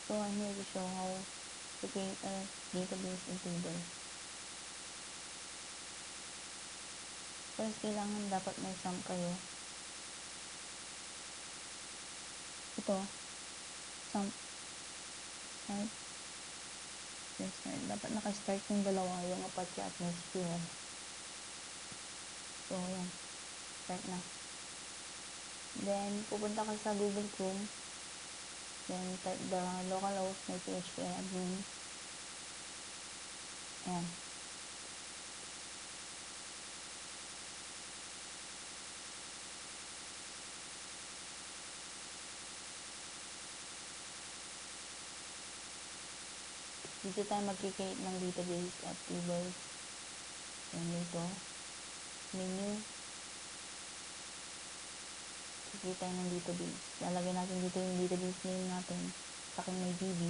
So I'm here to show how to create a database and table. First, kailangan dapat may sum kayo. Ito, sum, start, start. Dapat naka-start yung dalawa, yung Apache at MySQL. So, yan. Start na. Then, pupunta ka sa Google Chrome. Then, type the localhost my PHP admin. Ayan. Dito tayo mag-create ng database at tables. Then, dito, menu. Create tayo ng database. Lalagay natin dito yung database name natin. Sa akin may DB.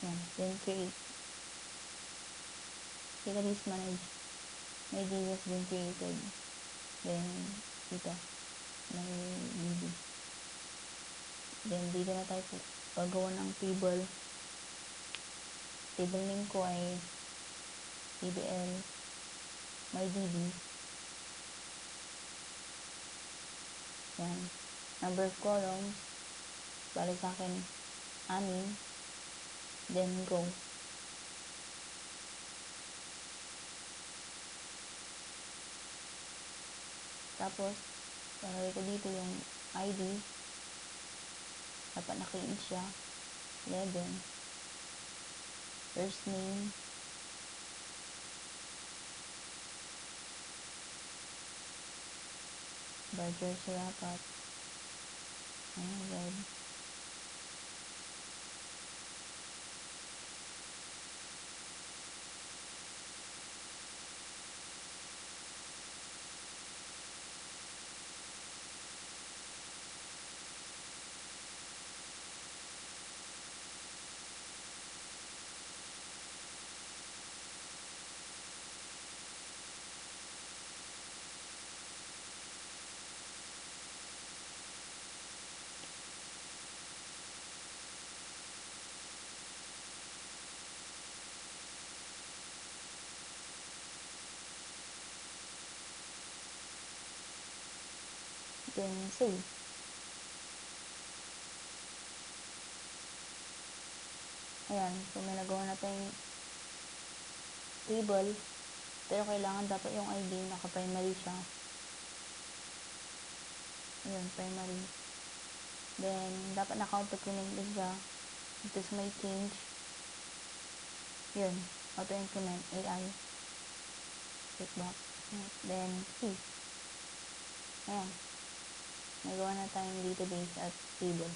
Yan. Then, create. Database manage. May DB has been created. Then, dito, may DB. Then, dito na tayo gagawa ng table. Table name ko ay DBL my DB. Yan. Number of columns. Bali sa akin, 6. Then, go. Tapos, lalagay ko dito yung ID. Dapat naka-in siya. 11. First name. Barger siya dapat. Ayan, red. Then, save. Ayan. So, may nagawa na tayong table. Pero kailangan dapat yung ID naka-primary siya. Ayan, primary. Then, dapat naka-auto-increment din siya. Dito sa may change. Yun. Auto-increment. AI. Checkbox. Then, save. Ayan. Nagawa na tayong database at table.